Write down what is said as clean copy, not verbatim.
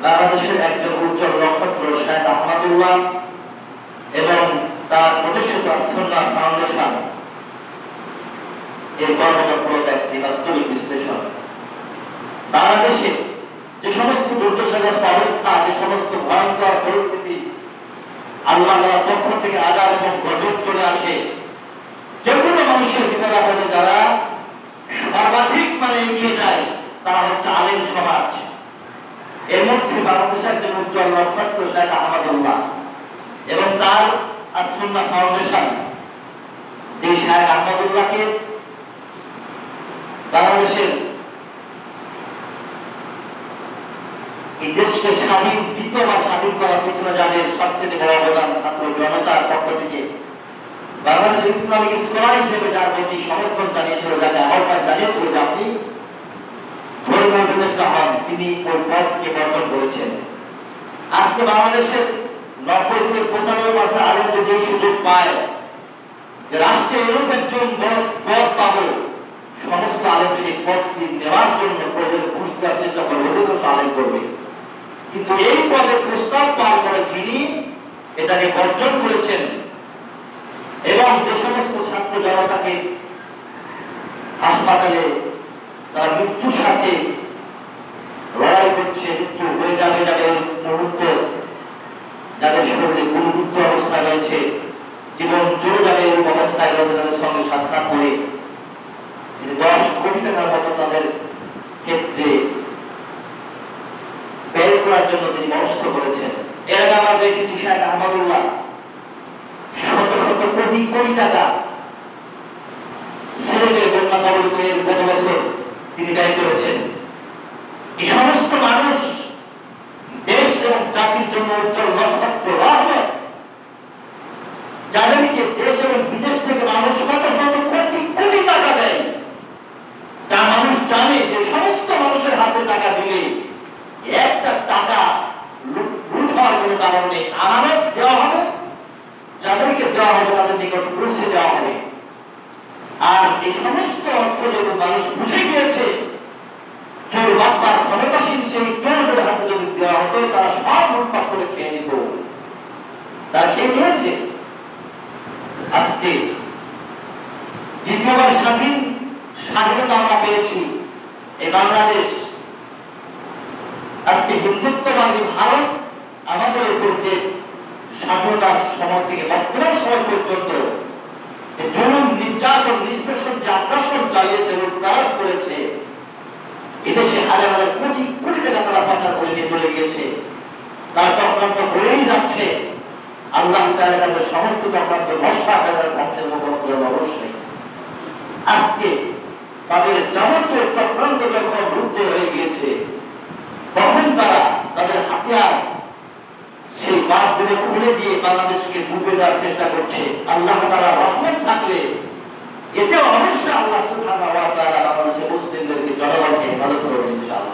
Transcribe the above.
বাংলাদেশের একজন উজ্জ্বল নক্ষত্র শাহেদ আহমদুল্লাহ এবং তার প্রতিষ্ঠিত সুন্নাহ ফাউন্ডেশন এর কর্মতৎপরতা একটি বাস্তবিক বিশ্লেষণ। বাংলাদেশে যে সমস্ত দুর্দশাগ্রস্ত অবস্থা, যে সমস্ত ভয়ঙ্কর পরিস্থিতি আল্লাহর পক্ষ থেকে আযাব এবং গজব চলে আসে, যে কোনো মানুষের বিপদ আপদে যারা সর্বাধিক এগিয়ে যায় তারা হচ্ছে আলেম সমাজ। এর মধ্যে বাংলাদেশের একজন উজ্জ্বল নক্ষত্র শাহেদ আহমদুল্লাহ এবং তার আস-সুন্নাহ ফাউন্ডেশন, এই শাহেদ আহমদুল্লাহকে বাংলাদেশের এই দেশকে স্বাধীন দ্বিতীয়বার স্বাধীন করার পিছনে যাদের সবচেয়ে বড় অবদান ছাত্র জনতার পক্ষ থেকে বাংলাদেশের ইসলামিক স্কলার হিসেবে যার প্রতি সমর্থন জানিয়েছিল, যাকে আহ্বান জানিয়েছিল যে আপনি ধর্মীয় উপদেষ্টা হন, তিনি ওই পদকে বর্জন করেছেন। আজকে বাংলাদেশের 90-95% আলেম যদি এই সুযোগ পায় যে রাষ্ট্রে এরূপ একজন পদ পাবো, সমস্ত আলেম সেই পদটি নেওয়ার জন্য প্রয়োজনে ঘুষ দেওয়ার চেষ্টা করবে, অধিকাংশ আলেম করবে। কিন্তু এই পদে প্রস্তাব পাওয়ার পরে যিনি এটাকে বর্জন করেছেন এবং যে সমস্ত ছাত্র জনতাকে হাসপাতালে তারা মৃত্যুর সাথে লড়াই করছে, মৃত্যু হয়ে যাবে যাদের মুহূর্ত, যাদের শরীরে গুরুত্ব অবস্থায় রয়েছে, জীবন চলে যাবে এরূপ অবস্থায় রয়েছে, তাদের সঙ্গে সাক্ষাৎ করে 10 কোটি টাকার মতো তাদের ক্ষেত্রে ব্যয় করার জন্য তিনি মনস্থ করেছেন। এর আগে আমরা দেখেছি শাহেদ আহমদুল্লাহ শত শত কোটি কোটি টাকা সিলেটের বন্যা কবলিত গত বছর তিনি ব্যয় করেছেন। এই সমস্ত মানুষ দেশ এবং জাতির জন্য উজ্জ্বল নক্ষত্র, রহমত, যাদেরকে দেশ এবং বিদেশ থেকে মানুষ শত শত কোটি কোটি টাকা দেয়, যা মানুষ জানে যে সমস্ত মানুষের হাতে টাকা দিলে একটা টাকা লুট হওয়ার কোনো কারণ নেই, আমানত দেওয়া হবে, যাদেরকে দেওয়া হবে তাদের নিকট পৌঁছে দেওয়া হবে। আর এই সমস্ত অর্থ যদি মানুষ বুঝে গিয়েছে চোর বাপ্পার ক্ষমতাসীন সেই চোরদের হাতে যদি দেওয়া হতো তারা সব লুটপাট করে খেয়ে নিত, তারা খেয়ে নিয়েছে। আজকে দ্বিতীয়বার স্বাধীনতা আমরা পেয়েছি এই বাংলাদেশ। আজকে হিন্দুত্ববাদী ভারত আমাদের উপর যে স্বাধীনতার সময় থেকে বর্তমান সময় পর্যন্ত যে জুলুম, নির্যাতন, নিষ্পেষণ, যে আগ্রাসন চালিয়েছে, লুটতরাজ করেছে, এদেশে হাজার হাজার কোটি কোটি টাকা তারা পাচার করে নিয়ে চলে গিয়েছে, তারা চক্রান্ত করেই যাচ্ছে। আল্লাহ চাইলে তাদের সমস্ত চক্রান্ত বর্ষা তাদের ধ্বংসের মতো অবশ্যই। আজকে তাদের যাবতীয় চক্রান্ত যখন রুদ্ধ হয়ে গিয়েছে, তখন তারা তাদের হাতিয়ার সেই বাঁধগুলো খুলে দিয়ে বাংলাদেশকে ডুবে দেওয়ার চেষ্টা করছে। আল্লাহ তাআলা রহমত থাকলে এতে অবশ্যই আল্লাহ সুবহানাহু ওয়া তাআলা বাংলাদেশের মুসলিমদেরকে, জনগণকে হেফাজত করবেন ইনশাআল্লাহ।